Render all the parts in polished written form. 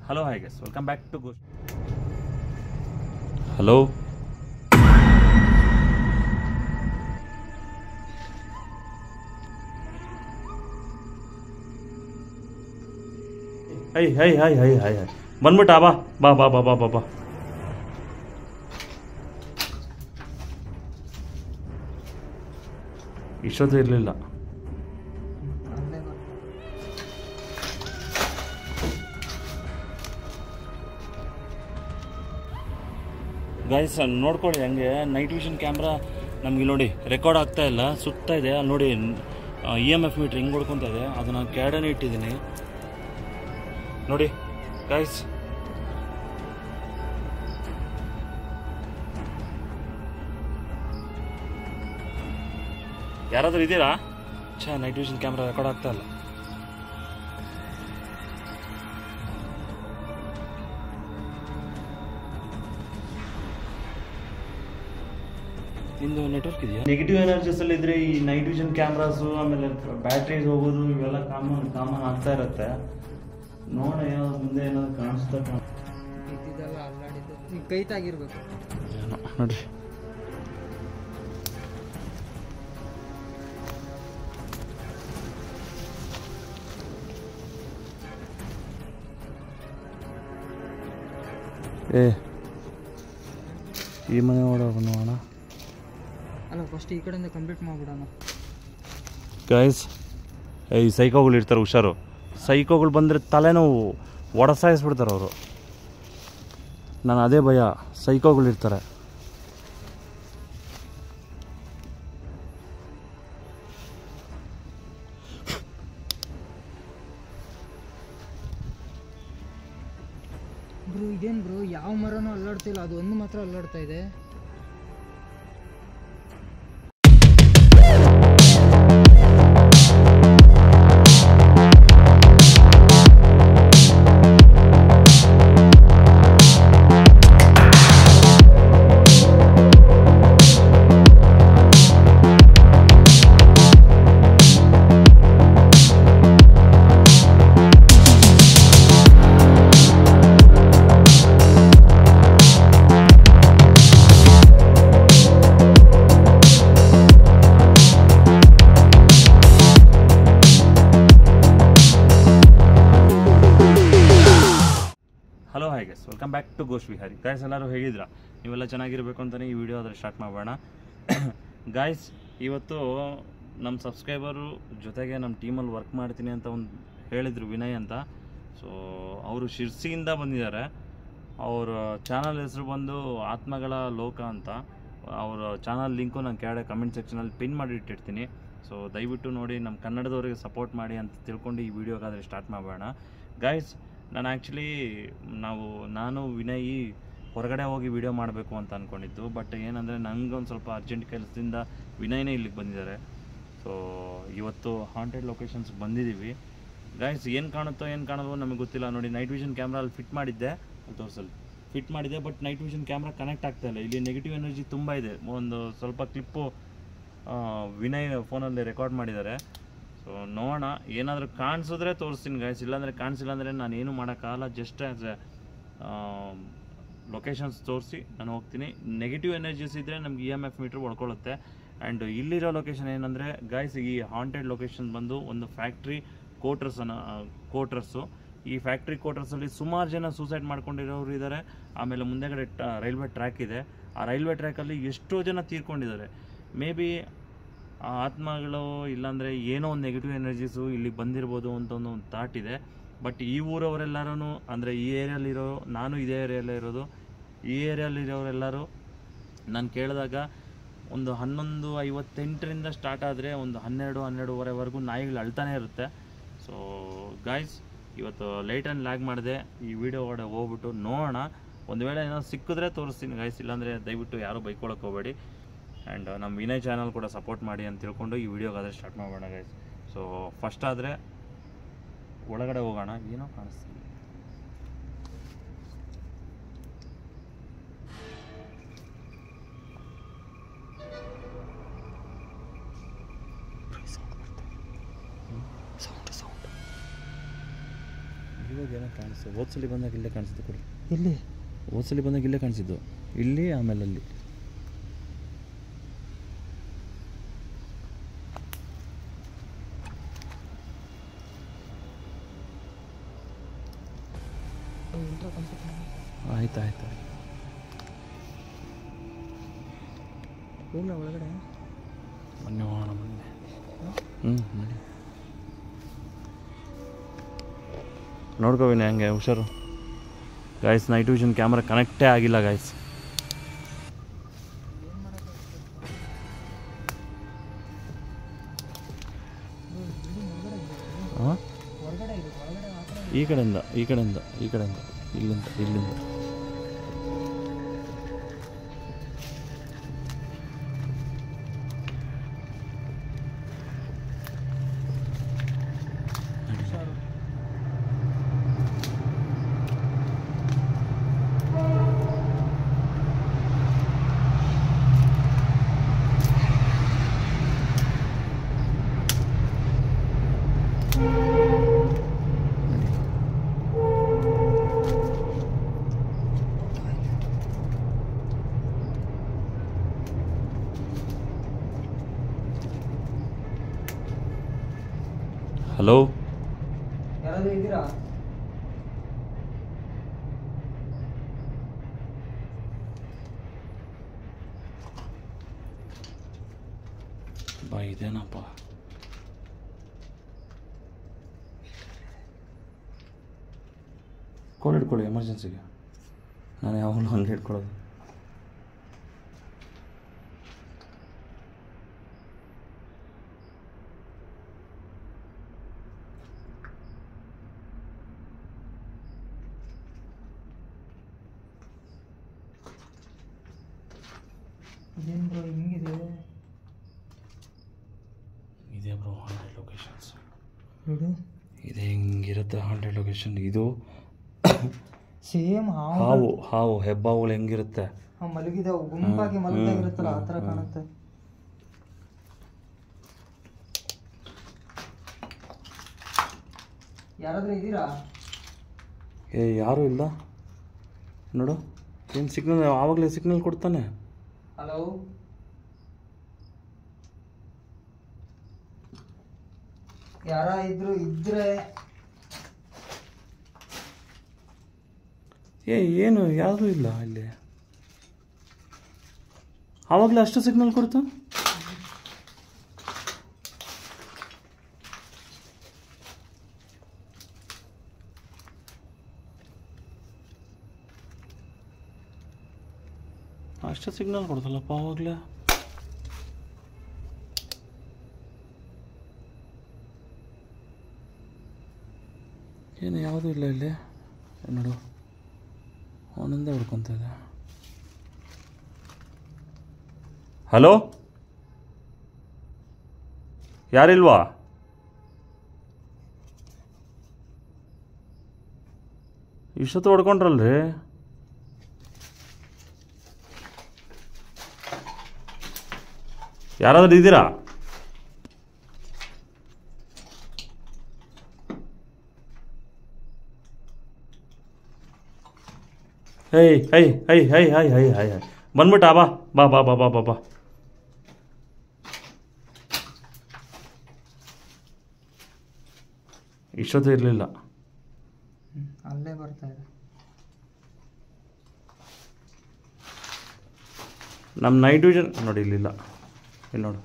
Hello, hi guys. Welcome back to Ghost. Hello. Hi. ಬಂದ್ಬಿಟ್ಟ ಬಾ. ಇಷ್ಟೊತ್ತು ಇರಲಿಲ್ಲ. ಗೈಸ್ ನೋಡ್ಕೊಳ್ಳಿ, ಹಂಗೆ ನೈಟ್ ವಿಷನ್ ಕ್ಯಾಮ್ರಾ ನಮಗೆ ನೋಡಿ ರೆಕಾರ್ಡ್ ಆಗ್ತಾ ಇಲ್ಲ, ಸುತ್ತಾ ಇದೆ. ಅಲ್ಲಿ ನೋಡಿ EMF ಮೀಟ್ರ್ ಹಿಂಗೆ ಹೊಡ್ಕೊತಾ ಇದೆ. ಅದನ್ನು ಕ್ಯಾಡನೇ ಇಟ್ಟಿದ್ದೀನಿ ನೋಡಿ ಗೈಸ್. ಯಾರಾದರೂ ಇದ್ದೀರಾ? ನೈಟ್ ವಿಷನ್ ಕ್ಯಾಮ್ರಾ ರೆಕಾರ್ಡ್ ಆಗ್ತಾ ಇಲ್ಲ. ನಿಂದು ನೆಟ್ವರ್ಕ್ ಇದೆಯಾ? ನೆಗೆಟಿವ್ ಎನರ್ಜೀಸ್ ಅಲ್ಲಿ ಇದ್ರೆ ಈ ನೈಟ್ ವಿಷನ್ ಕ್ಯಾಮ್ರಾಸು ಆಮೇಲೆ ಬ್ಯಾಟ್ರೀಸ್ ಹೋಗೋದು ಇವೆಲ್ಲ ಕಾಮನ್ ಆಗ್ತಾ ಇರುತ್ತೆ. ನೋಡ ಏನಾದ್ರು ಮುಂದೆ ಏನಾದ್ರು ಕಾಣಿಸ್ತಾ ಕೈತಾಗಿರ್ಬೇಕು ನೋಡ್ರಿ. ಈ ಮನೆ ಒಳಗೆ ನೋಡೋಣ. ಅಲ್ಲ, ಫಸ್ಟ್ ಈ ಕಡೆಯಿಂದ ಕಂಪ್ಲೀಟ್ ಮಾಡ್ಬಿಡೋಣ ಗೈಸ್. ಈ ಸೈಕೋಗಳು ಇರ್ತಾರೆ, ಹುಷಾರು. ಸೈಕೋಗಳು ಬಂದರೆ ತಲೆನೋವು ಒಡಸಾಯಿಸ್ಬಿಡ್ತಾರೆ ಅವರು. ನಾನು ಅದೇ ಭಯ, ಸೈಕೋಗಳು ಇರ್ತಾರೆ. ಬ್ರೋ ಇದೇನು ಬ್ರೋ, ಯಾವ ಮರನೂ ಅಲ್ಲಾಡ್ತಿಲ್ಲ, ಅದು ಒಂದು ಮಾತ್ರ ಅಲ್ಲಾಡ್ತಾ ಇದೆ. Hello hi guys, welcome back to ghost Vihari. Guys ಎಲ್ಲರೂ ಹೇಗಿದ್ದೀರಾ? ನೀವೆಲ್ಲ ಚೆನ್ನಾಗಿರಬೇಕು ಅಂತಲೇ ಈ ವಿಡಿಯೋ ಆದರೆ ಸ್ಟಾರ್ಟ್ ಮಾಡೋಣ. ಗಾಯ್ಸ್, ಇವತ್ತು ನಮ್ಮ ಸಬ್ಸ್ಕ್ರೈಬರು ಜೊತೆಗೆ ನಮ್ಮ ಟೀಮಲ್ಲಿ ವರ್ಕ್ ಮಾಡ್ತೀನಿ ಅಂತ ಒಂದು ಹೇಳಿದರು, ವಿನಯ್ ಅಂತ. ಸೊ ಅವರು ಶಿರ್ಸಿಯಿಂದ ಬಂದಿದ್ದಾರೆ. ಅವ್ರ ಚಾನಲ್ ಹೆಸರು ಬಂದು ಆತ್ಮಗಳ ಲೋಕ ಅಂತ. ಅವರ ಚಾನಲ್ ಲಿಂಕು ನಾನು ಕೆಳಗಡೆ ಕಮೆಂಟ್ ಸೆಕ್ಷನಲ್ಲಿ ಪಿನ್ ಮಾಡಿ ಇಟ್ಟಿರ್ತೀನಿ. ಸೊ ದಯವಿಟ್ಟು ನೋಡಿ, ನಮ್ಮ ಕನ್ನಡದವರಿಗೆ ಸಪೋರ್ಟ್ ಮಾಡಿ ಅಂತ ತಿಳ್ಕೊಂಡು ಈ ವಿಡಿಯೋಗಾದರೆ ಸ್ಟಾರ್ಟ್ ಮಾಡೋಣ. ಗಾಯ್ಸ್, ನಾನು ವಿನಯ್ ಹೊರಗಡೆ ಹೋಗಿ ವಿಡಿಯೋ ಮಾಡಬೇಕು ಅಂತ ಅಂದ್ಕೊಂಡಿದ್ದು. ಬಟ್ ಏನಂದರೆ ನನಗೊಂದು ಸ್ವಲ್ಪ ಅರ್ಜೆಂಟ್ ಕೆಲಸದಿಂದ ವಿನಯ್ನೇ ಇಲ್ಲಿಗೆ ಬಂದಿದ್ದಾರೆ. ಸೊ ಇವತ್ತು ಹಾಂಟೆಡ್ ಲೊಕೇಶನ್ಸ್ ಬಂದಿದ್ದೀವಿ. ಗಾಯ್ಸ್, ಏನು ಕಾಣುತ್ತೋ ಏನು ಕಾಣಲ್ವೋ ನಮಗೆ ಗೊತ್ತಿಲ್ಲ. ನೋಡಿ, ನೈಟ್ ವಿಷನ್ ಕ್ಯಾಮ್ರಾ ಅಲ್ಲಿ ಫಿಟ್ ಮಾಡಿದ್ದೆ, ಫಿಟ್ ಮಾಡಿದ್ದೆ. But night vision camera connect ಆಗ್ತಾ ಇಲ್ಲ. ಇಲ್ಲಿ ನೆಗೆಟಿವ್ ಎನರ್ಜಿ ತುಂಬ ಇದೆ. ಒಂದು ಸ್ವಲ್ಪ ಕ್ಲಿಪ್ಪು ವಿನಯ್ ಫೋನಲ್ಲಿ ರೆಕಾರ್ಡ್ ಮಾಡಿದ್ದಾರೆ. ಸೊ ನೋಡೋಣ, ಏನಾದರೂ ಕಾಣಿಸಿದ್ರೆ ತೋರಿಸ್ತೀನಿ ಗಾಯ್ಸ್. ಇಲ್ಲಾಂದರೆ ಕಾಣಿಸಿಲ್ಲ ಅಂದರೆ ನಾನು ಏನೂ ಮಾಡೋಕ್ಕಾಗಲ್ಲ. ಜಸ್ಟ್ ಆ್ಯಸ್ ಎ ಲೊಕೇಶನ್ಸ್ ತೋರಿಸಿ ನಾನು ಹೋಗ್ತೀನಿ. ನೆಗೆಟಿವ್ ಎನರ್ಜೀಸ್ ಇದ್ದರೆ ನಮ್ಗೆ EMF ಮೀಟ್ರ್ ಹೊಡ್ಕೊಳ್ಳುತ್ತೆ. ಆ್ಯಂಡ್ ಇಲ್ಲಿರೋ ಲೊಕೇಶನ್ ಏನಂದರೆ ಗಾಯ್ಸ್, ಈ ಹಾಂಟೆಡ್ ಲೊಕೇಶನ್ ಬಂದು ಒಂದು ಫ್ಯಾಕ್ಟ್ರಿ ಕ್ವಾರ್ಟರ್ಸು. ಈ ಫ್ಯಾಕ್ಟ್ರಿ ಕ್ವಾರ್ಟರ್ಸಲ್ಲಿ ಸುಮಾರು ಜನ ಸೂಸೈಡ್ ಮಾಡ್ಕೊಂಡಿರೋರು ಇದ್ದಾರೆ. ಆಮೇಲೆ ಮುಂದೆಗಡೆ ರೈಲ್ವೆ ಟ್ರ್ಯಾಕ್ ಇದೆ. ಆ ರೈಲ್ವೆ ಟ್ರ್ಯಾಕಲ್ಲಿ ಎಷ್ಟೋ ಜನ ತೀರ್ಕೊಂಡಿದ್ದಾರೆ. ಮೇ ಬಿ ಆ ಆತ್ಮಗಳು ಇಲ್ಲಾಂದರೆ ಏನೋ ಒಂದು ನೆಗೆಟಿವ್ ಎನರ್ಜೀಸು ಇಲ್ಲಿ ಬಂದಿರ್ಬೋದು ಅಂತ ಒಂದು ಥಾಟ್ ಇದೆ. ಬಟ್ ಈ ಊರವರೆಲ್ಲರೂ, ಅಂದರೆ ಈ ಏರಿಯಲ್ಲಿರೋ, ನಾನು ಇದೇ ಏರಿಯಲ್ಲೇ ಇರೋದು, ಈ ಏರಿಯಲ್ಲಿರೋರೆಲ್ಲರೂ ನಾನು ಕೇಳಿದಾಗ ಒಂದು 11:58 ಸ್ಟಾರ್ಟ್ ಆದರೆ ಒಂದು 12-12:30ವರೆಗೂ ನಾಯಿಗಳು ಅಳ್ತಾನೆ ಇರುತ್ತೆ. ಸೊ ಗಾಯ್ಸ್, ಇವತ್ತು ಲೈಟ್ ಆ್ಯಂಡ್ ಲ್ಯಾಗ್ ಮಾಡಿದೆ. ಈ ವಿಡಿಯೋ ಒಳಗಡೆ ಹೋಗ್ಬಿಟ್ಟು ನೋಡೋಣ. ಒಂದು ವೇಳೆ ಏನೋ ಸಿಕ್ಕಿದ್ರೆ ತೋರಿಸ್ತೀನಿ ಗಾಯ್ಸ್, ಇಲ್ಲಾಂದರೆ ದಯವಿಟ್ಟು ಯಾರೂ ಬೈಕೊಳಕ್ಕೆ ಹೋಗಬೇಡಿ. ಆ್ಯಂಡ್ ನಮ್ಮ ವಿನಯ್ ಚಾನಲ್ ಕೂಡ ಸಪೋರ್ಟ್ ಮಾಡಿ ಅಂತ ತಿಳ್ಕೊಂಡು ಈ ವಿಡಿಯೋಗಾದರೆ ಸ್ಟಾರ್ಟ್ ಮಾಡೋಣ ಗೈಸ್. ಸೊ ಫಸ್ಟ್ ಆದರೆ ಒಳಗಡೆ ಹೋಗೋಣ. ಏನೋ ಕಾಣಿಸ್ತೀನಿ. ಇವಾಗ ಏನೋ ಕಾಣಿಸ್ತು. ಹೋದ್ಸಲಿ ಬಂದಾಗ ಇಲ್ಲೇ ಕಾಣಿಸಿದ್ದು ಕೊಡಿ. ಇಲ್ಲಿ ಹೋದ್ಸಲಿ ಬಂದಾಗ ಇಲ್ಲೇ ಕಾಣಿಸಿದ್ದು, ಇಲ್ಲಿ ಆಮೇಲೆ ಅಲ್ಲಿ. ಆಯ್ತು ಆಯ್ತು ಆಯ್ತು. ಹೋಗ್ಲ ಒಳಗಡೆ ಮೊನ್ನೆ ಹೋಗೋಣ ಮೊನ್ನೆ. ಮಾಡಿ ನೋಡ್ಕೋವಿನಿ ಹಂಗೆ ಹುಷಾರು. ಗಾಯ್ಸ್ ನೈಟ್ ವಿಷನ್ ಕ್ಯಾಮ್ರಾ ಕನೆಕ್ಟೇ ಆಗಿಲ್ಲ ಗಾಯ್ಸ್. ಹಾಂ ಈ ಕಡೆಯಿಂದ ಈ ಕಡೆಯಿಂದ ಈ ಕಡೆಯಿಂದ ಇಲ್ಲಿಂದ ಇಲ್ಲಿಂದ. ಹಲೋ, ಯಾರಾದರೂ ಇದ್ದೀರಾ? ಬಾ ಇದೇನಪ್ಪ. ಕೋಲ್ ಹಿಡ್ಕೊಳ್ಳಿ ಎಮರ್ಜೆನ್ಸಿಗೆ. ನಾನು ಯಾವಾಗಲೂ ಹಂಗೆ ಹಿಡ್ಕೊಳ್ಳೋದು. ಇದೇನು ಬ್ರೋ ಹಿಂಗಿದೆ? ಇದೇ ಬ್ರೋ ಹಾಂಟೆಡ್ ಲೊಕೇಶನ್ಸ್. ನೋಡು ಇದೆ ಹೆಂಗಿರುತ್ತೆ ಹಾಂಟೆಡ್ ಲೊಕೇಶನ್. ಇದು ಸೇಮ್ ಹಾವು ಹಾವು ಹೆಬ್ಬಾವುಗಳು ಹೆಂಗಿರುತ್ತೆ ಮಲಗಿದಾವು ಗುಂಪಾಗಿ ಮಲಗಿದಾಗಿರುತ್ತಲ್ಲ ಆ ಥರ ಕಾಣುತ್ತೆ. ಯಾರಾದರೂ ಇದ್ದೀರಾ? ಯಾರೂ ಇಲ್ಲ ನೋಡು. ಏನು ಸಿಗ್ನಲ್ ಆವಾಗಲೇ ಸಿಗ್ನಲ್ ಕೊಡ್ತಾನೆ. ಹಲೋ, ಯಾರ ಇದ್ರೆ ಏನು ಯಾವುದೂ ಇಲ್ಲ ಇಲ್ಲಿ. ಆವಾಗಲೇ ಅಷ್ಟು ಸಿಗ್ನಲ್ ಕೊಡ್ತು. ಅಷ್ಟು ಸಿಗ್ನಲ್ ಕೊಡ್ತಲ್ಲಪ್ಪ ಆವಾಗಲೇ. ಏನು ಯಾವುದೂ ಇಲ್ಲ ಇಲ್ಲಿ ನೋಡು. ಅವನಿಂದ ಹುಡ್ಕೊತ ಇದೆ. ಹಲೋ, ಯಾರಿಲ್ವಾ? ಇಷ್ಟೊತ್ತು ಹೊಡ್ಕೊಂಡ್ರಲ್ರಿ. ಯಾರಾದ್ರೂ ಇದ್ದೀರಾ? High high high high high high high high ಬಂದ್ಬಿಟ್ಟ. ಬಾ ಬಾ ಬಾ ಬಾ ಬಾ ಬಾ ಬಾ. ಇಷ್ಟೊತ್ತು ಇರಲಿಲ್ಲ. ಅಲ್ಲೇ ಬರ್ತಾ ಇದೆ. ನಮ್ಮ ನೈಟ್ ವಿಷನ್ ನೋಡಿ ಇಲ್ಲಿಲ್ಲ. ಇಲ್ಲಿ ನೋಡು.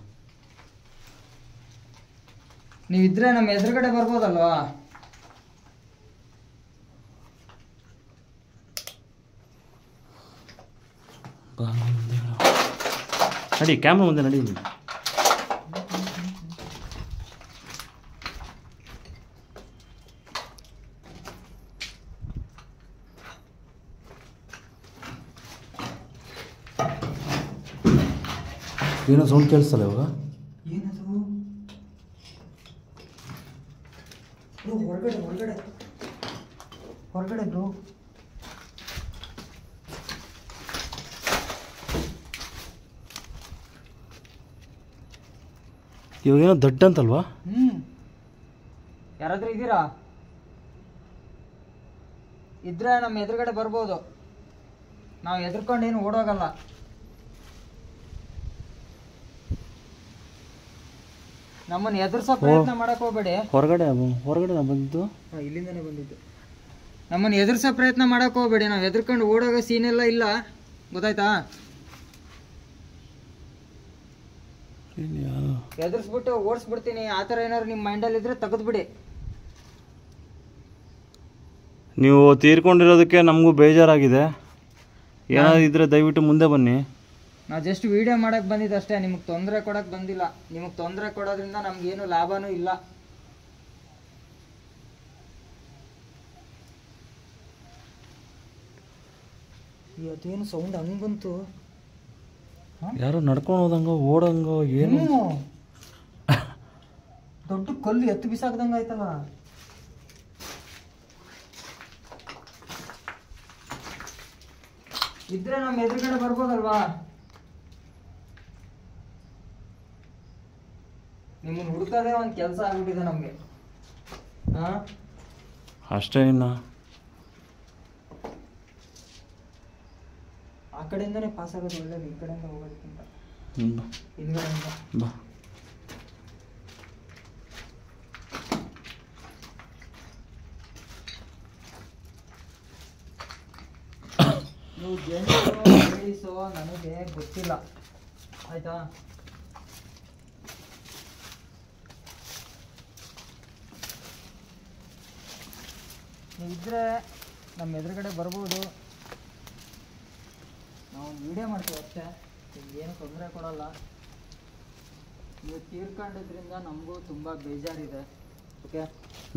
ನೀವಿದ್ರೆ ನಮ್ಮ ಎದುರುಗಡೆ ಬರ್ಬೋದಲ್ವಾ? ನಡಿ ಕ್ಯಾಮ್ರಾ ಮುಂದೆ ನಡಿ. ಏನೋ ಸೌಂಡ್ ಕೇಳಿಸ್ತಲ್ಲ ಇವಾಗ. ಏನದು? ಹೊರಗಡೆ ಹೊರಗಡೆ ಹೊರಗಡೆ ಬ್ರೋ. ಇವಾಗೇನೋ ದೊಡ್ಡ ಅಂತಲ್ವಾ? ಯಾರಾದ್ರೂ ಇದ್ದೀರಾ? ಇದ್ರೆ ನಮ್ಮ ಎದುರುಗಡೆ ಬರ್ಬೋದು, ನಾವು ಎದುರ್ಕೊಂಡು ಏನು ಓಡೋಗಲ್ಲ. ನಮ್ಮನ್ನು ಎದುರಿಸೋ ಪ್ರಯತ್ನ ಮಾಡಕ್ ಹೋಗ್ಬೇಡಿ. ಹೊರಗಡೆ ಬಂದಿದ್ದು ಇಲ್ಲಿಂದನೇ ಬಂದಿದ್ದು. ನಮ್ಮನ್ನು ಎದುರಿಸೋ ಪ್ರಯತ್ನ ಮಾಡಕ್ ಹೋಗ್ಬೇಡಿ, ನಾವು ಎದುರ್ಕೊಂಡು ಓಡೋಗೋ ಸೀನ್ ಎಲ್ಲ ಇಲ್ಲ, ಗೊತ್ತಾಯ್ತಾ? ಎದುರಿಸ್ಬಿಟ್ಟು ಓಡಿಸ್ಬಿಡ್ತೀನಿ ಆ ಥರ ಏನಾದ್ರು ನಿಮ್ಮ ಮೈಂಡಲ್ಲಿ ಇದ್ರೆ ತೆಗೆದ್ಬಿಡಿ. ನೀವು ತೀರ್ಕೊಂಡಿರೋದಕ್ಕೆ ನಮಗೂ ಬೇಜಾರಾಗಿದೆ. ಏನಾದ್ರು ಇದ್ರೆ ದಯವಿಟ್ಟು ಮುಂದೆ ಬನ್ನಿ. ನಾವು ಜಸ್ಟ್ ವಿಡಿಯೋ ಮಾಡಕ್ಕೆ ಬಂದಿದ್ದು ಅಷ್ಟೇ, ನಿಮಗೆ ತೊಂದರೆ ಕೊಡಕ್ಕೆ ಬಂದಿಲ್ಲ. ನಿಮಗೆ ತೊಂದರೆ ಕೊಡೋದ್ರಿಂದ ನಮಗೇನು ಲಾಭನೂ ಇಲ್ಲ. ಅದೇನು ಸೌಂಡ್ ಹಂಗೆ ಬಂತು? ಯಾರೋ ನಡ್ಕೊಂಡು ಹೋದಂಗೋ ಓಡಂಗೋ ಏನು? ದೊಡ್ಡ ಕಲ್ಲು ಎತ್ತು ಬಿಸಾಕ್ದಂಗೆ ಆಯ್ತಲ್ಲ. ಇದ್ರೆ ನಮ್ಮ ಎದುರುಗಡೆ ಬರ್ಬೋದಲ್ವಾ? ನಿಮ್ಮನ್ನು ಹುಡುಕದೇ ಒಂದು ಕೆಲಸ ಆಗ್ಬಿಟ್ಟಿದೆ ನಮಗೆ. ಅಷ್ಟೇ. ಇನ್ನ ಆ ಕಡೆಯಿಂದನೇ ಪಾಸ್ ಆಗೋದು ಒಳ್ಳೇದು, ಈ ಕಡೆಯಿಂದ ಹೋಗೋದಕ್ಕಿಂತ ಹಿಂದ್ಗಡೆಯಿಂದ. ಬಾ. ನೀವು ಜೆಂಟ್ಸೋ ನನಗೆ ಗೊತ್ತಿಲ್ಲ, ಆಯ್ತಾ? ನೀವಿದ್ರೆ ನಮ್ಮ ಎದುರುಗಡೆ ಬರ್ಬೋದು, ನಾವು ಒಂದು ವಿಡಿಯೋ ಮಾಡ್ತೀವಿ ಅಷ್ಟೇ, ನಿಮ್ಗೇನು ತೊಂದರೆ ಕೊಡಲ್ಲ. ನೀವು ತೀರ್ಕೊಂಡಿದ್ರಿಂದ ನಮಗೂ ತುಂಬ ಬೇಜಾರಿದೆ. ಓಕೆ,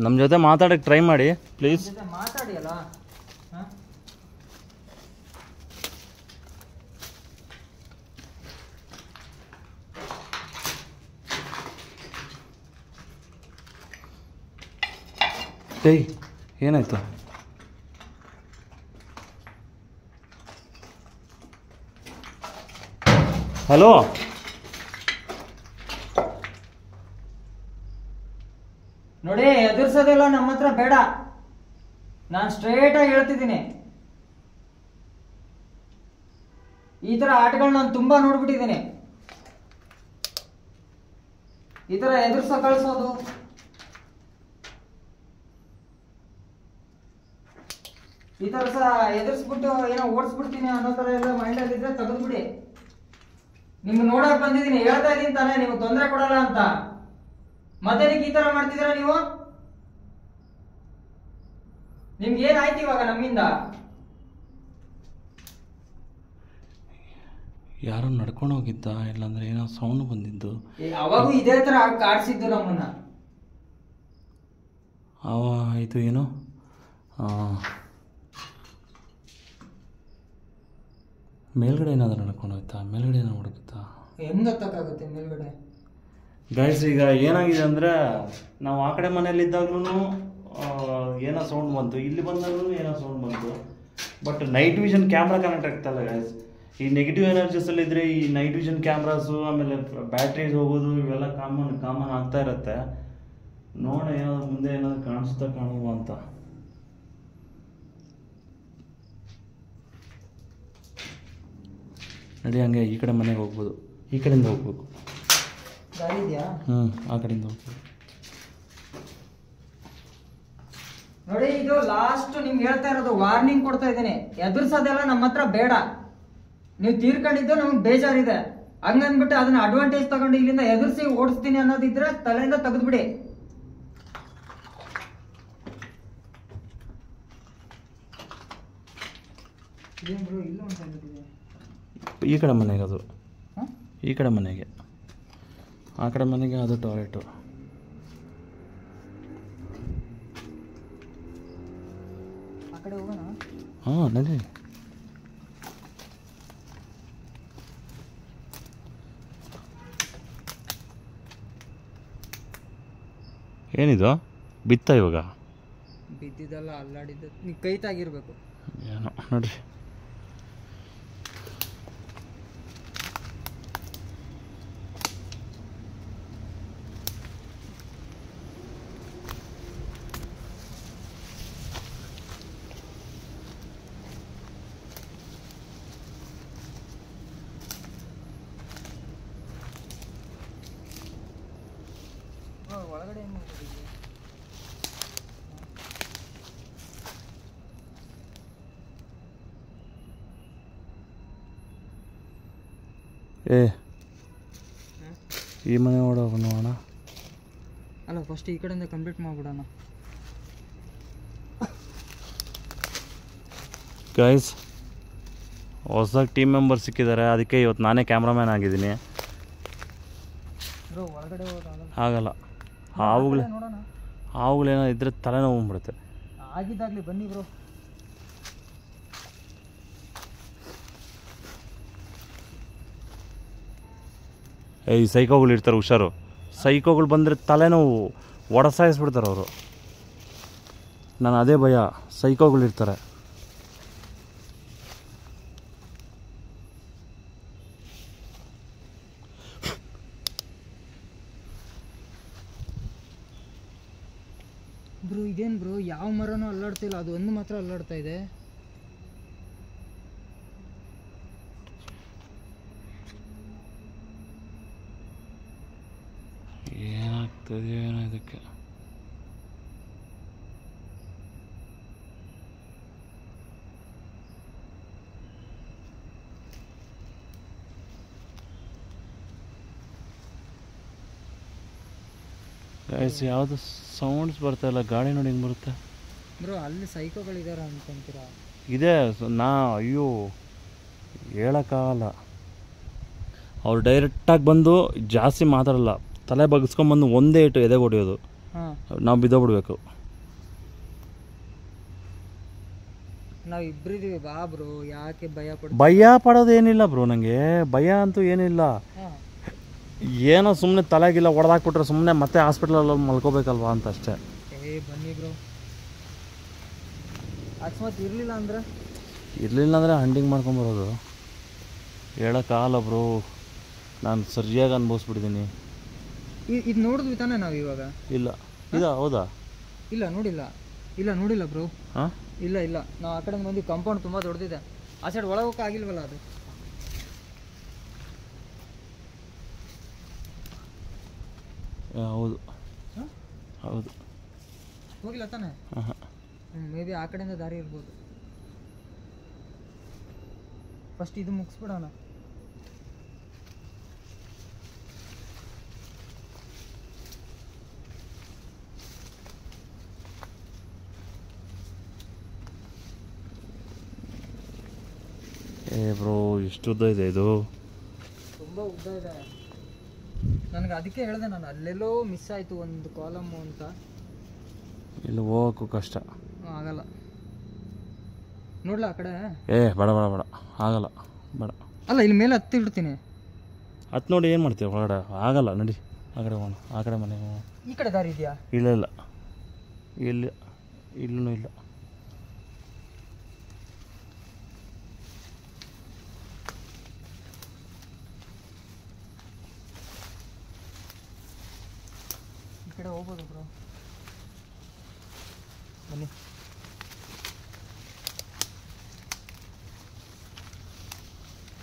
ನಮ್ಮ ಜೊತೆ ಮಾತಾಡಕ್ಕೆ ಟ್ರೈ ಮಾಡಿ ಪ್ಲೀಸ್. ಜೊತೆ ಮಾತಾಡಿ ಅಲ್ಲ. ಹಾಂ, ಏನಾಯ್ತು? ಹಲೋ, ನೋಡಿ ಎದುರ್ಸೋದೆಲ್ಲ ನಮ್ಮ ಹತ್ರ ಬೇಡ. ನಾನು ಸ್ಟ್ರೇಟಾಗಿ ಹೇಳ್ತಿದ್ದೀನಿ, ಈ ಥರ ಆಟಗಳು ನಾನು ತುಂಬ ನೋಡ್ಬಿಟ್ಟಿದ್ದೀನಿ. ಈ ಥರ ಎದುರ್ಸೋ ಕಳಿಸೋದು, ಈ ಥರ ಎದುರಿಸ್ಬಿಟ್ಟು ಏನೋ ಓಡಿಸ್ಬಿಡ್ತೀನಿ ಅನ್ನೋ ಥರ ಎಲ್ಲ ಮೈಂಡಲ್ಲಿ ಇದ್ರೆ ತೆಗೆದ್ಬಿಡಿ. ನಿಮ್ಗೆ ನೋಡಕ್ ಬಂದಿದ್ದೀನಿ, ಹೇಳ್ತಾ ಇದ್ದೀನಿ ತಾನೇ ನಿಮ್ಗೆ ತೊಂದರೆ ಕೊಡಲ್ಲ ಅಂತ. ಮತ್ತೆ ಈ ತರ ಮಾಡ್ತಿದ್ದೀರಾ ನೀವು? ನಿಮ್ಗೆ ಏನಾಯ್ತು ಇವಾಗ ನಮ್ಮಿಂದ? ಯಾರೋ ನಡ್ಕೊಂಡು ಹೋಗಿದ್ದ, ಇಲ್ಲಾಂದ್ರೆ ಏನೋ ಸೌಂಡ್ ಬಂದಿದ್ದು. ಅವಾಗೂ ಇದೇ ತರ ಕಾಡ್ಸಿದ್ದು ನಮ್ಮನ್ನ. ಇದು ಏನು ಮೇಲ್ಗಡೆ ಏನಾದರೂ ನಡ್ಕೊಂಡು ಹೋಯ್ತಾ? ಮೇಲ್ಗಡೆ ಏನೋ ಹುಡುಗುತ್ತಾ? ಹೆಂಗ್ ಹತ್ತಕ್ಕಾಗುತ್ತೆ ಮೇಲ್ಗಡೆ? ಗೈಸ್, ಈಗ ಏನಾಗಿದೆ ಅಂದರೆ, ನಾವು ಆ ಕಡೆ ಮನೇಲಿದ್ದಾಗ್ಲೂ ಏನೋ ಸೌಂಡ್ ಬಂತು, ಇಲ್ಲಿ ಬಂದಾಗ್ಲೂ ಏನೋ ಸೌಂಡ್ ಬಂತು. But night vision camera connect ಆಗ್ತಲ್ಲ ಗೈಸ್. ಈ ನೆಗೆಟಿವ್ ಎನರ್ಜೀಸಲ್ಲಿದ್ದರೆ ಈ ನೈಟ್ ವಿಷನ್ ಕ್ಯಾಮ್ರಾಸು, ಆಮೇಲೆ ಬ್ಯಾಟ್ರೀಸ್ ಹೋಗೋದು, ಇವೆಲ್ಲ ಕಾಮನ್ ಆಗ್ತಾ ಇರುತ್ತೆ. ನೋಡೋಣ ಏನಾದ್ರು ಮುಂದೆ ಏನಾದ್ರು ಕಾಣಿಸ್ತಾ ಕಾಣುವ ಅಂತ. ನಡಿ, ಹಂಗೆ ಈ ಕಡೆ ಮನೆಗೆ ಹೋಗ್ಬೋದು, ಈ ಕಡೆಯಿಂದ ಹೋಗ್ಬೇಕು. ಗಾಡಿ ಇದೆಯಾ? ಆ ಕಡೆಯಿಂದ ಹೋಗ್ಬೋದು. ನೋಡಿ, ಇದು ಲಾಸ್ಟ್ ನಿಮ್ಗೆ ಹೇಳ್ತಾ ಇರೋದು, ವಾರ್ನಿಂಗ್ ಕೊಡ್ತಾ ಇದ್ದೀನಿ. ಎದುರ್ಸೋದೆಲ್ಲ ನಮ್ಮ ಹತ್ರ ಬೇಡ. ನೀವು ತೀರ್ಕೊಂಡಿದ್ದು ನಮ್ಗೆ ಬೇಜಾರಿದೆ, ಹಂಗಂದ್ಬಿಟ್ಟು ಅದನ್ನ ಅಡ್ವಾಂಟೇಜ್ ತಗೊಂಡು ಇಲ್ಲಿಂದ ಎದುರಿಸಿ ಓಡಿಸ್ತೀನಿ ಅನ್ನೋದಿದ್ರೆ ತಲೆಯಿಂದ ತೆಗೆದ್ಬಿಡಿ. ಈ ಕಡೆ ಮನೆಗೆ ಅದು, ಈ ಕಡೆ ಮನೆಗೆ, ಆ ಕಡೆ ಮನೆಗೆ ಅದು ಟಾಯ್ಲೆಟು. ಆ ಕಡೆ ಹೋಗೋಣ. ಹಾಂ, ನಡಿ. ಏನಿದು ಬಿತ್ತ? ಇವಾಗ ಬಿದ್ದಿದ್ದಲ್ಲ, ಅಲ್ಲಾಡಿದ್ದು. ನೀವು ಕೈ ತಾಗಿರ್ಬೇಕು ಏನೋ ನೋಡ್ರಿ. ಒಳಗಡೆ ಏನು ಮಾಡ್ತಿದ್ದೀವಿ? ಏ ಈ ಮನೆ ನೋಡೋಣ. ಅಲ್ಲ ಫಸ್ಟ್ ಈ ಕಡೆಯಿಂದ ಕಂಪ್ಲೀಟ್ ಮಾಡ್ಬಿಡೋಣ. ಗೈಸ್ ಹೊಸದಾಗಿ ಟೀಮ್ ಮೆಂಬರ್ ಸಿಕ್ಕಿದ್ದಾರೆ, ಅದಕ್ಕೆ ಇವತ್ತು ನಾನೇ ಕ್ಯಾಮ್ರಾಮ್ಯಾನ್ ಆಗಿದ್ದೀನಿ. ಬ್ರೋ ಒಳಗಡೆ ಆಗಲ್ಲ, ಹಾವುಗಳೇನೋ ಇದ್ರೆ ತಲೆನೋವು ಬಂದ್ಬಿಡುತ್ತೆ. ಆಗಿದ್ದಾಗಲಿ ಬನ್ನಿ ಬ್ರೋ. ಈ ಸೈಕೋಗಳು ಇರ್ತಾರೆ, ಹುಷಾರು. ಸೈಕೋಗಳು ಬಂದರೆ ತಲೆನೋವು ಒಡಸಾಯಿಸ್ಬಿಡ್ತಾರೆ ಅವರು. ನಾನು ಅದೇ ಭಯ, ಸೈಕೋಗಳು ಇರ್ತಾರೆ. ಬ್ರೋ ಇದೇನು ಬ್ರೋ, ಯಾವ ಮರನೂ ಅಲ್ಲಾಡ್ತಿಲ್ಲ, ಅದು ಒಂದು ಮಾತ್ರ ಅಲ್ಲಾಡ್ತಾ ಇದೆ. ಏನಾಗ್ತದೆ ಏನೋ ಇದಕ್ಕೆ. ಗೈಸ್ ಯಾವುದು ಸೌಂಡ್ಸ್ ಬರ್ತಾ ಇಲ್ಲ, ಗಾಳಿ ನೋಡಿ ಹೆಂಗೆ ಬರುತ್ತೆ ಬ್ರೋ. ಅಲ್ಲಿ ಸೈಕೋಗಳಿದ್ದಾರೆ ಅನ್ಕೊಂತೀರಾ? ಇದೆ ಅಯ್ಯೋ ಹೇಳೋಕ್ಕಾಗಲ್ಲ. ಅವ್ರು ಡೈರೆಕ್ಟಾಗಿ ಬಂದು ಜಾಸ್ತಿ ಮಾತಾಡಲ್ಲ, ತಲೆ ಬಗ್ಸ್ಕೊಂಬಂದು ಒಂದೇ ಇಟ್ಟು ಎದೆ ಹೊಡೆಯೋದು, ನಾವು ಬಿದ್ದೋಗ್ಬಿಡ್ಬೇಕು. ನಾವು ಇಬ್ಬರಿದ್ದೀವಿ ಬಾ ಬ್ರೋ, ಯಾಕೆ ಭಯ ಪಡೋದೇನಿಲ್ಲ ಬ್ರೋ, ನನಗೆ ಭಯ ಅಂತೂ ಏನಿಲ್ಲ. ಏನೋ ಸುಮ್ಮನೆ ತಲೆಗಿಲ್ಲ ಹೊಡೆದಾಕ್ಬಿಟ್ರೆ ಸುಮ್ಮನೆ ಮತ್ತೆ ಹಾಸ್ಪಿಟ್ಲಲ್ಲಿ ಮಲ್ಕೋಬೇಕಲ್ವಾ ಅಂತ ಅಷ್ಟೇ. ಬನ್ನಿ ಬ್ರೋ. ಅಕಸ್ಮಾತ್ ಇರಲಿಲ್ಲ ಅಂದರೆ ಹಂಡಿಂಗ್ ಮಾಡ್ಕೊಂಬರೋದು. ಹೇಳೋಕ್ಕಾಗಲ್ಲ ಬ್ರೋ, ನಾನು ಸರಿಯಾಗಿ ಅನ್ಭವಿಸ್ಬಿಟ್ಟಿದ್ದೀನಿ. ಇದು ನೋಡಿದ್ವಿ ತಾನೇ ನಾವು ಇವಾಗ? ಇಲ್ಲ ಹೌದಾ? ಇಲ್ಲ ನೋಡಿಲ್ಲ ಬ್ರೋ. ಹಾಂ ಇಲ್ಲ ನಾವು ಆ ಕಡೆ ಬಂದು ಕಾಂಪೌಂಡ್ ತುಂಬ ದೊಡ್ಡದಿದೆ, ಆ ಸೈಡ್ ಒಳಗೋಕೆ ಆಗಿಲ್ವಲ್ಲ ಅದು. ಹೌದು ಹೋಗಿಲ್ಲ ತಾನೆ? ಮೇ ಬಿ ಆ ಕಡೆಯಿಂದ ದಾರಿ ಇರ್ಬೋದು. ಫಸ್ಟ್ ಇದು ಮುಗಿಸ್ಬಿಡೋಣ. ಬ್ರೋ ಎಷ್ಟು ಉದ್ದ ಇದೆ ಇದು? ತುಂಬ ಉದ್ದ ಇದೆ. ನನಗೆ ಅದಕ್ಕೆ ಹೇಳಿದೆ, ನಾನು ಅಲ್ಲೆಲ್ಲೋ ಮಿಸ್ ಆಯಿತು ಒಂದು ಕಾಲಮ್ಮು ಅಂತ. ಇಲ್ಲಿ ಹೋಗೋಕ್ಕೂ ಕಷ್ಟ, ಆಗಲ್ಲ. ನೋಡ್ಲಾ ಆ ಕಡೆ? ಬೇಡ ಆಗಲ್ಲ, ಬೇಡ. ಅಲ್ಲ ಇಲ್ಲಿ ಮೇಲೆ ಹತ್ತಿಡ್ತೀನಿ. ಹತ್ತು ನೋಡಿ ಏನು ಮಾಡ್ತೀವಿ ಹೊರಗಡೆ? ಆಗಲ್ಲ, ನಡಿ ಆ ಕಡೆ ಹೋಗೋಣ. ಆ ಕಡೆ ಮನೆ ಈ ಕಡೆ ದಾರಿ ಇದೆಯಾ? ಇಲ್ಲ ಇಲ್ಲೂ ಇಲ್ಲ. ಈ ಕಡೆ ಹೋಗ್ಬೋದು ಬ್ರೋ, ಬನ್ನಿ.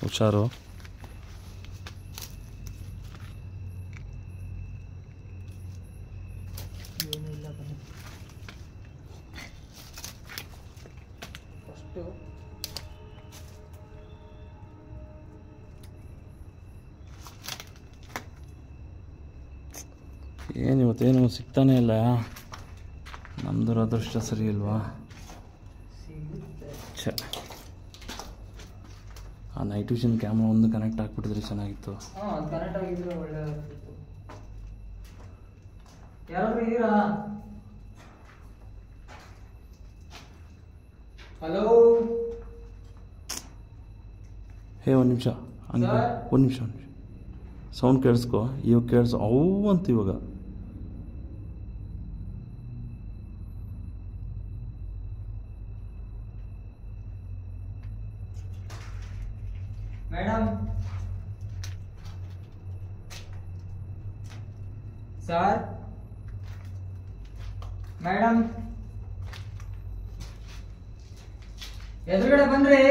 ಹುಷಾರು. ಏನೂ ಇಲ್ಲ, ಬನ್ನಿ. ಫಸ್ಟು ಏನಿವತ್ತೇನು ಸಿಗ್ತಾನೆ ಇಲ್ಲ. ನಮ್ದು ಅದೃಷ್ಟ ಸರಿ ಇಲ್ವಾ? ಛೆ, ಆ ನೈಟ್ ವಿಷನ್ ಕ್ಯಾಮ್ರಾ ಒಂದು ಕನೆಕ್ಟ್ ಆಗಿಬಿಟ್ಟಿದ್ರೆ ಚೆನ್ನಾಗಿತ್ತು. ಕನೆಕ್ಟ್ ಆಗಿದ್ರೆ ಒಳ್ಳೆಯದಾಗ್ತಿತ್ತು. ಯಾರಾದ್ರೂ ಇದ್ದೀರಾ? ಹಲೋ. ಒಂದು ನಿಮಿಷ ಹಂಗೆ, ಒಂದು ನಿಮಿಷ ಸೌಂಡ್ ಕೇಳಿಸ್ಕೊ. ಇವಾಗ ಕೇಳಿಸೋ ಅವು ಅಂತ ಇವಾಗ. ಮೇಡಮ್ ಸರ್, ಮೇಡಮ್ ಎದುರುಗಡೆ ಬನ್ರಿ.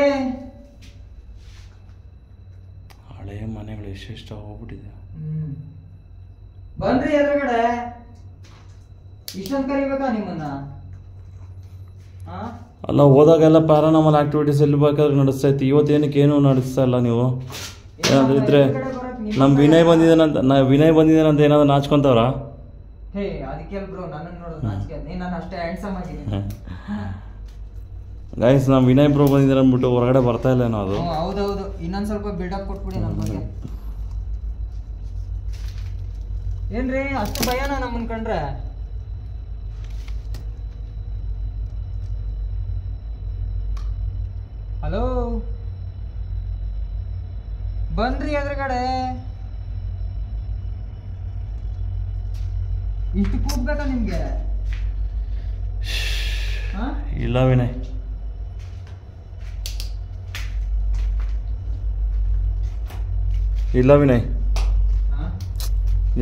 ಹಳೆ ಮನೆಗಳು ಎಷ್ಟೆಷ್ಟು ಹೋಗ್ಬಿಟ್ಟಿದೆ. ಬನ್ರಿ ಎದುರುಗಡೆ. ಇಷ್ಟೊಂದು ಕರಿಬೇಕಾ ನಿಮ್ಮನ್ನ? ಅಲ್ಲ, ಹೋದಾಗೆಲ್ಲ ಪ್ಯಾರಾನಾಮಲ್ ಆಕ್ಟಿವಿಟೀಸ್ ಎಲ್ಲಿ ಬೇಕಾದ್ರೆ ನಡೆಸ್ತಾ ಇತ್ತು, ಇವತ್ತೇನಕ್ಕೆ ಏನೂ ನಡೆಸ್ತಾ ಇಲ್ಲ ನೀವು? ಏನಾದರೂ ಇದ್ರೆ ನಮ್ಮ ವಿನಯ್ ಬಂದಿದ್ದಾನಂತ ಏನಾದ್ರು ನಾಚ್ಕೊಂತವ್ರ? ಹೇ ಅದಕ್ಕೆ ಬ್ರೋ ನನ್ನನ್ನು ನೋಡೋದು ನಾಚಿಕೆ, ನಾನು ಅಷ್ಟೇ ಹ್ಯಾಂಡ್ಸಮ್ ಆಗಿದ್ದೀನಿ. ಗೈಸ್, ನಮ್ಮ ವಿನಯ್ ಬ್ರೋ ಬಂದಿದ್ದಾರೆ ಅಂದ್ಬಿಟ್ಟು ಹೊರಗಡೆ ಬರ್ತಾ ಇಲ್ಲ ಏನೋ ಅದು. ಹೌದೌದು, ಇನ್ನೊಂದು ಸ್ವಲ್ಪ ಬಿಲ್ಡಪ್ ಕೊಟ್ಬಿಡಿ ನಮ್ಮ ಬಗ್ಗೆ. ಏನ್ರಿ ಅಷ್ಟು ಭಯನಾ ನಮ್ಮನ್ ಕಂಡ್ರೆ? ಹಲೋ, ಬನ್ರಿ ಎದುರುಗಡೆ. ಇಷ್ಟು ಕೂಗ್ಬೇಕಾ ನಿಮ್ಗೆ? ಇಲ್ಲ ವಿನಯ್, ಇಲ್ಲ ವಿನಯ್,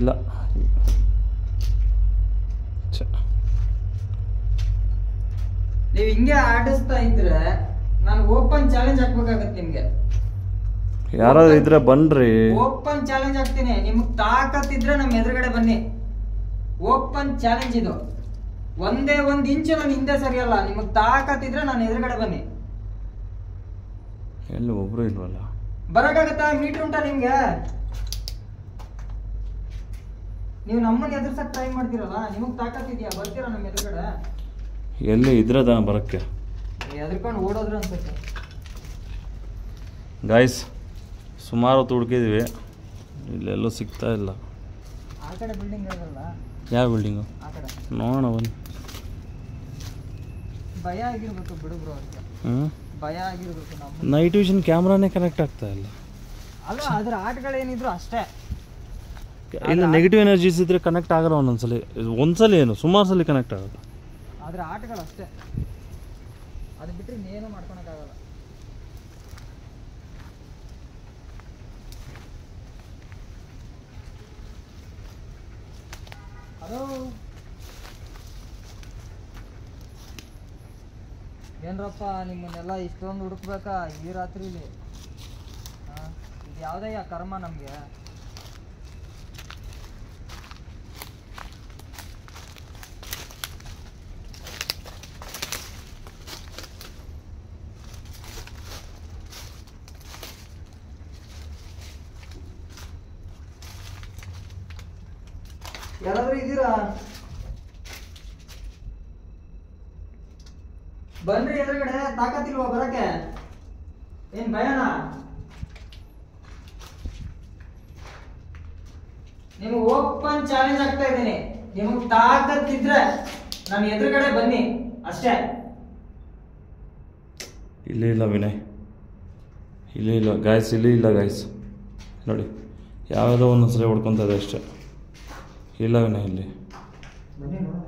ಇಲ್ಲ. ನೀವು ಹಿಂಗೆ ಆಡಿಸ್ತಾ ಇದ್ರೆ ನಾನು ಓಪನ್ ಚಾಲೆಂಜ್ ಹಾಕ್ಬೇಕಾಗತ್ತೆ ನಿಮ್ಗೆ. ಯಾರಾದ್ರೂ ಇದ್ರೆ ಬನ್ರಿ, ಓಪನ್ ಚಾಲೆಂಜ್ ಹಾಕ್ತೀನಿ. ನಿಮ್ಗೆ ತಾಕತ್ತಿದ್ರೆ ನಮ್ಮ ಎದುರುಗಡೆ ಬನ್ನಿ. ಓಪನ್ ಚಾಲೆಂಜ್ ಇದು. ಒಂದೇ ಒಂದ್ ಇಂಚು ನಾನು ಹಿಂದೆ ಸರಿಯಲ್ಲ. ನಿಮಗ್ ತಾಕತ್ತಿದ್ರೆ ನಾನು ಎದುರುಗಡೆ ಬನ್ನಿ. ಎಲ್ಲಿ ಒಬ್ರು ಇಲ್ವಲ್ಲ? ಬರಕಾಗತ್ತಾ? ಮೀಟರ್ ಉಂಟಾ ನಿಮ್ಗೆ? ನೀವು ನಮ್ಮನ್ನ ಎದುರ್ಸಕ್ ಟ್ರೈ ಮಾಡ್ತೀರಲ್ಲ, ನಿಮಗ್ ತಾಕತ್ತಿದ್ಯಾ? ಬರ್ತೀರಾ ನಮ್ಮ ಎದುರುಗಡೆ? ಎಲ್ಲಿ ಇದ್ರೆ ತಾನ ಬರಕ್ಕೆ? ಎದ್ರಕೊಂಡು ಓಡೋದ್ರು ಅನ್ಸುತ್ತೆ. ಗಾಯ್ಸ್, ಸುಮಾರು ಹೊತ್ತು ಹುಡುಕಿದ್ವಿ, ಇಲ್ಲೆಲ್ಲೂ ಸಿಗ್ತಾ ಇಲ್ಲ. ಆ ಕಡೆ ಬಿಲ್ಡಿಂಗ್ ಇರಲ್ಲ. ಯಾವ ಬಿಲ್ಡಿಂಗು? ಆ ಕಡೆ ನೋಡೋಣ ಬನ್ನಿ. ಭಯ ಆಗಿರ್ಬೇಕು ಬಿಡು ಬ್ರೋ. ಭಯ ಆಗಿರ್ಬೇಕು. ನಮ್ಮ ನೈಟ್ ವಿಷನ್ ಕ್ಯಾಮ್ರಾನೇ ಕನೆಕ್ಟ್ ಆಗ್ತಾ ಇಲ್ಲ. ಅಲ್ಲ, ಅದ್ರ ಆಟಗಳೇನಿದ್ರು ಅಷ್ಟೇ. ಇಲ್ಲ, ನೆಗೆಟಿವ್ ಎನರ್ಜೀಸ್ ಇದ್ರೆ ಕನೆಕ್ಟ್ ಆಗಲ್ಲ. ಒಂದ್ಸಲಿ ಏನು ಸುಮಾರು ಸಲ ಕನೆಕ್ಟ್ ಆಗಲ್ಲ. ಅದ್ರ ಆಟಗಳು ಅಷ್ಟೇ. ಅದು ಬಿಟ್ಟರೆ ಇನ್ನೇನು ಮಾಡ್ಕೊಳಕ್ಕಾಗಲ್ಲ. ಹಲೋ, ಏನ್ರಪ್ಪ ನಿಮ್ಮನ್ನೆಲ್ಲ ಇಷ್ಟೊಂದು ಹುಡುಕ್ಬೇಕಾ ಈ ರಾತ್ರಿಲಿ? ಇದು ಯಾವುದಯ್ಯ ಕರ್ಮ ನಮಗೆ? ಯಾರಾದ್ರೂ ಇದ್ದೀರಾ? ಬನ್ರಿ ಎದುರುಗಡೆ. ತಾಕತ್ತಿಲ್ವಾ ಬರಕ್ಕೆ? ಏನ್ ಭಯನಾ? ನಿಮ್ಗೆ ಓಪನ್ ಚಾಲೆಂಜ್ ಆಗ್ತಾ ಇದ್ದೀನಿ. ನಿಮಗ್ ತಾಕತ್ತಿದ್ರೆ ನನ್ನ ಎದುರುಗಡೆ ಬನ್ನಿ ಅಷ್ಟೇ. ಇಲ್ಲ ವಿನಯ್, ಇಲ್ಲ ಗಾಯ್ಸ್, ಇಲ್ಲ ಗಾಯ್ಸ್, ನೋಡಿ ಯಾವುದೋ ಒಂದೊಂದ್ಸಲ ಹೊಡ್ಕೊತದೆ ಅಷ್ಟೇ. ಇಲ್ಲ ವಿನಯ್, ಇಲ್ಲಿ ಬನ್ನಿ ನೋಡೋಣ.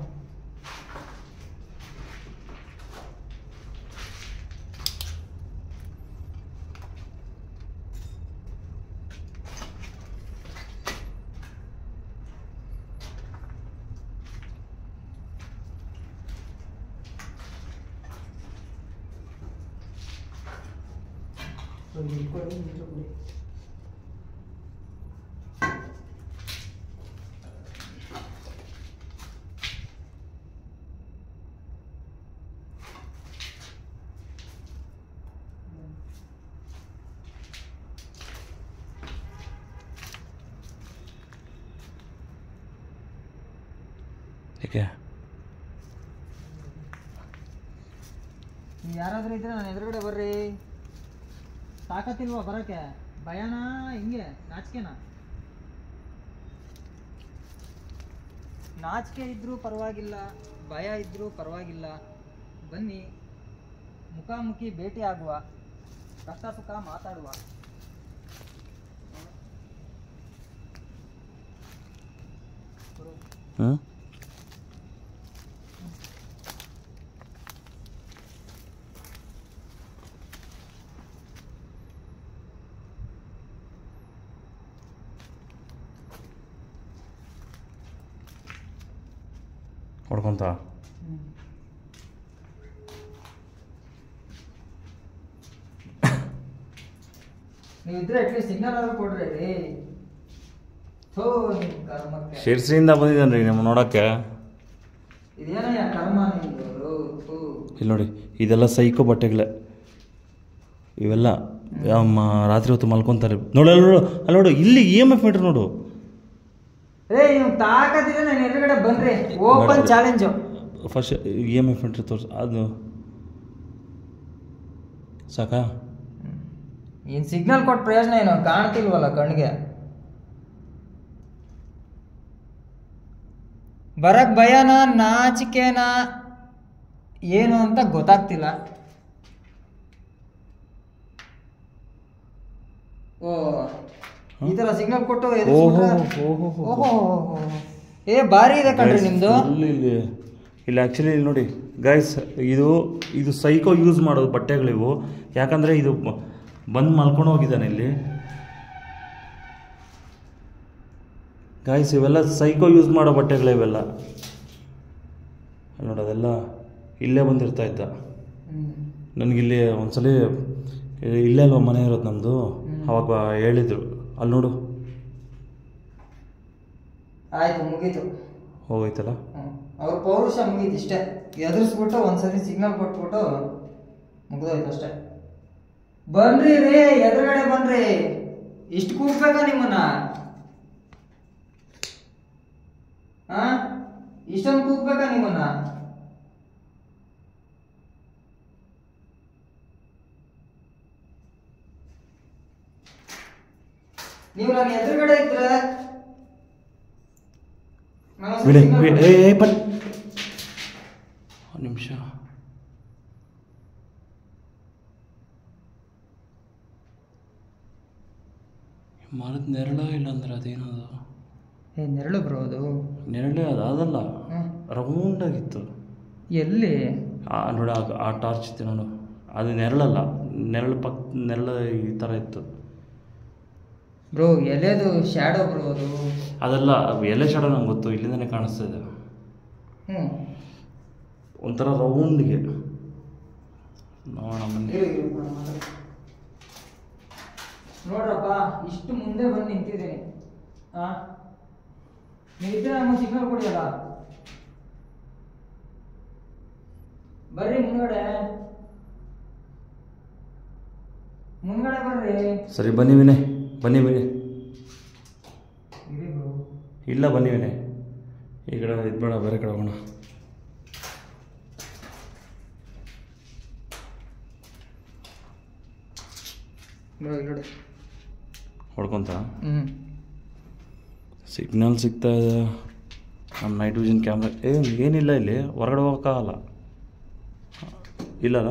ಏಕೆ? ಯಾರಾದ್ರೂ ಇದ್ರೆ ನಾನು ಎದುರುಗಡೆ ಬರ್ರಿ. ತಾಕತ್ತಿಲ್ವಾ ಬರಕ್ಕೆ? ಭಯನಾ? ಹಿಂಗೆ ನಾಚಿಕೆನಾ? ನಾಚಿಕೆ ಇದ್ರೂ ಪರವಾಗಿಲ್ಲ, ಭಯ ಇದ್ರೂ ಪರವಾಗಿಲ್ಲ, ಬನ್ನಿ. ಮುಖಾಮುಖಿ ಭೇಟಿ ಆಗುವ, ಕಷ್ಟ ಸುಖ ಮಾತಾಡುವ. ಹೊಡ್ಕೊಂತ ನೀವಿದ್ರೆ ಅಟ್ಲೀಸ್ಟ್ ಸಿಗ್ನಲ್ ಆದ್ರೂ ಕೊಡ್ರಿ. ಶಿರ್ಸಿಯಿಂದ ಬಂದಿದ್ದಾನೆ ರೀ ನಿಮ್ಮ ನೋಡಕ್ಕೆ. ಇದೇನಯ್ಯ ಕರ್ಮ ನಿಂದು. ಇಲ್ಲಿ ನೋಡಿ, ಇದೆಲ್ಲ ಸೈಕೋ ಬಟ್ಟೆಗಳೇ ಇವೆಲ್ಲ. ರಾತ್ರಿ ಹೊತ್ತು ಮಲ್ಕೊತಾರೆ. ನೋಡು ಅಲ್ಲಿ ನೋಡು, ಅಲ್ಲಿ ನೋಡು, ಇಲ್ಲಿ EMF ಮೀಟರ್ ನೋಡು. ನೀವು ತಾಕತ್ತಿದ್ರೆ ನಾನು ಎದುರುಗಡೆ ಬನ್ರಿ, open challenge. First EMF meter ತೋರಿಸು. ಅದು ಸಾಕಾ? ಇನ್ನು ಸಿಗ್ನಲ್ ಕೊಟ್ಟು ಪ್ರಯೋಜನ ಏನು, ಕಾಣ್ತಿಲ್ವಲ್ಲ ಕಣ್ಣಿಗೆ. ಬರಕ್ ಭಯನ ನಾಚಿಕೆನ ಏನು ಅಂತ ಗೊತ್ತಾಗ್ತಿಲ್ಲ. ಓ ಈ ತರ ಸಿಗ್ನಲ್ ಕೊಟ್ಟು ಏ ಭಾರಿ ಇದೆ ಕಣ್ರಿ ನಿಮ್ದು. ಇಲ್ಲಿ ಆ್ಯಕ್ಚುಲಿ ಇಲ್ಲಿ ನೋಡಿ ಗೈಸ್, ಇದು ಸೈಕೋ ಯೂಸ್ ಮಾಡೋದು ಬಟ್ಟೆಗಳಿವು. ಯಾಕಂದರೆ ಇದು ಬಂದು ಮಲ್ಕೊಂಡು ಹೋಗಿದ್ದಾನೆ ಇಲ್ಲಿ ಗಾಯ್ಸ್. ಇವೆಲ್ಲ ಸೈಕೋ ಯೂಸ್ ಮಾಡೋ ಬಟ್ಟೆಗಳೇ ಇವೆಲ್ಲ. ನೋಡಿ ಅದೆಲ್ಲ ಇಲ್ಲೇ ಬಂದಿರ್ತಾ ಇದ್ದ. ನನಗಿಲ್ಲಿ ಒಂದ್ಸಲ ಇಲ್ಲೇ ಅಲ್ವ ಮನೆ ಇರೋದು ನಮ್ಮದು, ಅವಾಗ ಹೇಳಿದರು. ಅಲ್ಲಿ ನೋಡು, ಆಯ್ತು ಮುಗೀತು, ಹೋಗೈತಲ್ಲ ಅವ್ರ ಪೌರುಷ ಮುಗೀತು. ಇಷ್ಟೇ ಎದುರಿಸ್ಬಿಟ್ಟು ಒಂದ್ಸರಿ ಸಿಗ್ನಲ್ ಕೊಟ್ಬಿಟ್ಟು ಮುಗ್ದೋಯ್ತು ಅಷ್ಟೇ. ಬನ್ರಿ ರೀ ಎದುರುಗಡೆ ಬನ್ರಿ. ಇಷ್ಟು ಕೂಗ್ಬೇಕಾ ನಿಮ್ಮನ್ನ? ಇಷ್ಟೊಂದು ಕೂಗ್ಬೇಕಾ ನಿಮ್ಮನ್ನ? ನೀವು ನಾನು ಎದುರುಗಡೆ ಇದ್ರೆ ನಿಮಿಷ. ಮರದ ನೆರಳ ಇಲ್ಲ ಅಂದ್ರೆ ಅದೇನದು? ನೆರಳು ಬರೋದು? ನೆರಳೇ ಅದಲ್ಲ, ರೌಂಡ್ ಆಗಿತ್ತು. ಎಲ್ಲಿ ನೋಡಿ ಆ ಟಾರ್ಚ್ ಇತ್ತು ನೋಡು, ಅದು ನೆರಳಲ್ಲ, ನೆರಳು ಈ ಥರ ಇತ್ತು ಬ್ರೋ. ಎಲೆದು ಶ್ಯಾಡೋ ಬ್ರೋ ಅದು. ಅದೆಲ್ಲ ಎಲೆ ಶ್ಯಾಡೋ ನಂಗೆ ಗೊತ್ತು, ಇಲ್ಲಿಂದನೇ ಕಾಣಿಸ್ತಾ ಇದೆ. ಒಂಥರ ರೌಂಡ್ಗೆ ನೋಡ್ರಪ್ಪ, ಇಷ್ಟು ಮುಂದೆ ಬಂದು ನಿಂತಿದ್ದೀನಿ. ನೀವಿದ್ರೆ ನಮಗೆ ಸಿಗ್ನಲ್ ಕೊಡಿಯಲ್ಲ. ಬರ್ರಿ ಮುಂದ್ಗಡೆ ಬರ್ರಿ. ಸರಿ ಬನ್ನಿ ವಿನಯ್, ಬನ್ನಿ ವಿನಯ್. ಇಲ್ಲ ಬನ್ನಿ ವಿನಯ್, ಈ ಕಡೆ ಇದು ಬೇಡ, ಬೇರೆ ಕಡೆ ಹೋಗೋಣ. ಹೊಡ್ಕೊಂತ ಸಿಗ್ನಲ್ ಸಿಗ್ತಾ ಇದೆ. ನಮ್ಮ ನೈಟ್ ವಿಷನ್ ಕ್ಯಾಮ್ರಾ ಏನಿಲ್ಲ, ಇಲ್ಲಿ ಹೊರಗಡೆ ಹೋಗೋಕ್ಕಾಗಲ್ಲ. ಇಲ್ಲಲ್ಲ,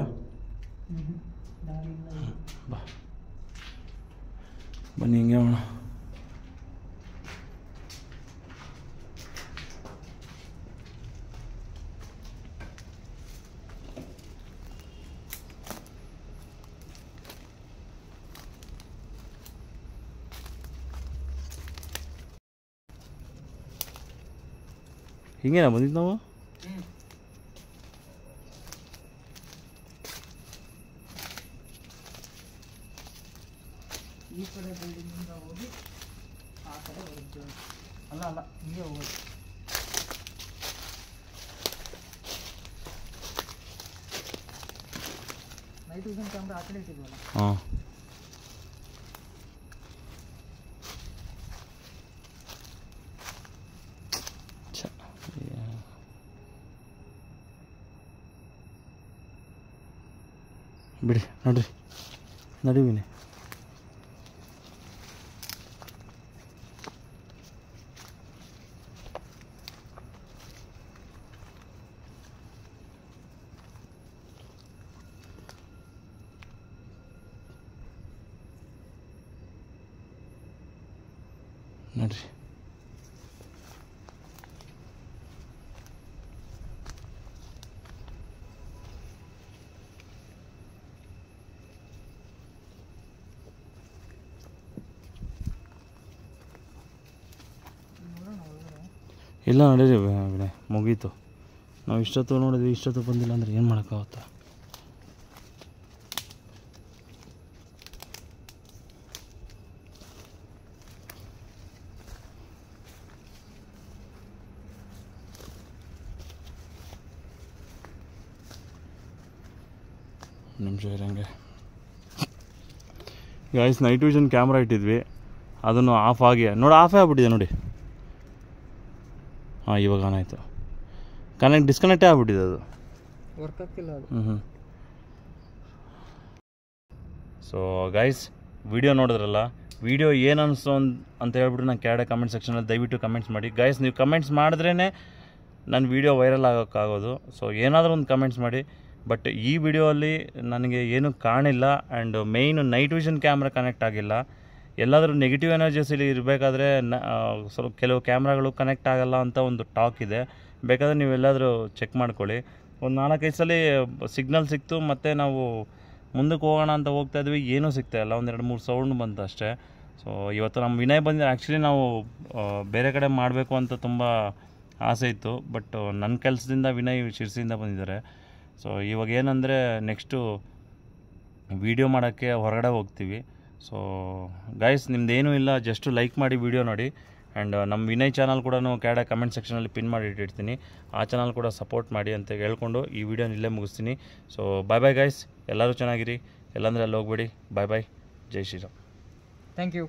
ಬಾ ಬನ್ನಿ ಹಿಂಗೆ ಹೋಗೋಣ. ಹಿಂಗೇನಾ ಬಂದಿದ್ದು ನಾವು? ಈ ಕಡೆ ಬಿಲ್ಡಿಂಗಿಂದ ಹೋಗಿ ಆ ಕಡೆ ಬರುತ್ತೆ. ಅಲ್ಲ ಹಿಂಗೆ ಹೋಗೋದು. ನೈಟ್ ವಿಷನ್ ಕ್ಯಾಮ್ರಾ ಆ ಕಡೆ ಇಟ್ಟಿದ್ವಲ್ಲ. ಹಾಂ, ಬಿಡಿ ನೋಡ್ರಿ, ನಡಿವಿನಿ. ನೋಡ್ರಿ, ಇಲ್ಲ ನಡೀರಿ ವಿನಯ್, ಮುಗೀತು. ನಾವು ಇಷ್ಟೊತ್ತು ನೋಡಿದ್ವಿ, ಇಷ್ಟೊತ್ತು ಬಂದಿಲ್ಲ ಅಂದರೆ ಏನು ಮಾಡೋಕ್ಕಾಗುತ್ತಾ? ನಿಮಿಷ ಇರಂಗೆ ಗೈಸ್ ನೈಟ್ ವಿಷನ್ ಕ್ಯಾಮ್ರಾ ಇಟ್ಟಿದ್ವಿ, ಅದನ್ನು ಆಫ್ ಆಗಿ ನೋಡಿ, ಆಫೇ ಆಗ್ಬಿಟ್ಟಿದೆ ನೋಡಿ. ಹಾಂ ಇವಾಗ ಆನ್ ಆಯಿತು. ಡಿಸ್ಕನೆಕ್ಟೇ ಆಗ್ಬಿಟ್ಟಿದೆ ಅದು, ವರ್ಕ್ ಆಗ್ತಿಲ್ಲ ಅದು. ಸೊ ಗೈಸ್ ವಿಡಿಯೋ ನೋಡಿದ್ರಲ್ಲ, ವಿಡಿಯೋ ಏನು ಅನಿಸ್ತು ಅಂತ ಹೇಳ್ಬಿಟ್ಟು ನಾನು ಕೆಳಗಡೆ ಕಮೆಂಟ್ ಸೆಕ್ಷನಲ್ಲಿ ದಯವಿಟ್ಟು ಕಮೆಂಟ್ಸ್ ಮಾಡಿ ಗೈಸ್. ನೀವು ಕಮೆಂಟ್ಸ್ ಮಾಡಿದ್ರೇ ನನ್ನ ವೀಡಿಯೋ ವೈರಲ್ ಆಗೋಕ್ಕಾಗೋದು. ಸೊ ಏನಾದರೂ ಒಂದು ಕಮೆಂಟ್ಸ್ ಮಾಡಿ. ಬಟ್ ಈ ವಿಡಿಯೋಲ್ಲಿ ನನಗೆ ಏನೂ ಕಾಣಿಲ್ಲ, and main night vision camera connect ಆಗಿಲ್ಲ. ಎಲ್ಲಾದರೂ ನೆಗೆಟಿವ್ ಎನರ್ಜೀಸಲ್ಲಿ ಇರಬೇಕಾದ್ರೆ ಸ್ವಲ್ಪ ಕೆಲವು ಕ್ಯಾಮ್ರಾಗಳು ಕನೆಕ್ಟ್ ಆಗಲ್ಲ ಅಂತ ಒಂದು ಟಾಕ್ ಇದೆ. ಬೇಕಾದರೆ ನೀವೆಲ್ಲಾದರೂ ಚೆಕ್ ಮಾಡ್ಕೊಳ್ಳಿ. ಒಂದು 4-5 ಸಲ ಸಿಗ್ನಲ್ ಸಿಕ್ತು, ಮತ್ತು ನಾವು ಮುಂದಕ್ಕೆ ಹೋಗೋಣ ಅಂತ ಹೋಗ್ತಾಯಿದ್ವಿ, ಏನೂ ಸಿಗ್ತಾಯಿಲ್ಲ. 1-2-3 ಸೌಂಡ್ ಬಂತು ಅಷ್ಟೇ. ಸೊ ಇವತ್ತು ನಮ್ಮ ವಿನಯ್ ಬಂದಿರೋ, ಆ್ಯಕ್ಚುಲಿ ನಾವು ಬೇರೆ ಕಡೆ ಮಾಡಬೇಕು ಅಂತ ತುಂಬ ಆಸೆ ಇತ್ತು, ಬಟ್ ನನ್ನ ಕೆಲಸದಿಂದ ವಿನಯ್ ಶಿರ್ಸಿಯಿಂದ ಬಂದಿದ್ದಾರೆ. ಸೊ ಇವಾಗ ಏನಂದರೆ ನೆಕ್ಸ್ಟು ವೀಡಿಯೋ ಮಾಡೋಕ್ಕೆ ಹೊರಗಡೆ ಹೋಗ್ತೀವಿ. ಸೊ ಗೈಸ್ ನಿಮ್ದೇನೂ ಇಲ್ಲ, ಜಸ್ಟ್ ಲೈಕ್ ಮಾಡಿ ವೀಡಿಯೋ ನೋಡಿ. ಆ್ಯಂಡ್ ನಮ್ಮ ವಿನಯ್ ಚಾನಲ್ ಕೂಡ ಕೆಳಗಡೆ ಕಮೆಂಟ್ ಸೆಕ್ಷನಲ್ಲಿ ಪಿನ್ ಮಾಡಿ ಇಟ್ಟಿರ್ತೀನಿ, ಆ ಚಾನಲ್ ಕೂಡ ಸಪೋರ್ಟ್ ಮಾಡಿ ಅಂತ ಹೇಳ್ಕೊಂಡು ಈ ವಿಡಿಯೋನ ಇಲ್ಲೇ ಮುಗಿಸ್ತೀನಿ. ಸೊ ಬಾಯ್ ಗೈಸ್, ಎಲ್ಲರೂ ಚೆನ್ನಾಗಿರಿ, ಎಲ್ಲಂದರೆ ಅಲ್ಲಿ ಹೋಗ್ಬೇಡಿ. ಬಾಯ್ ಜೈ ಶ್ರೀರಾಮ್. Thank you.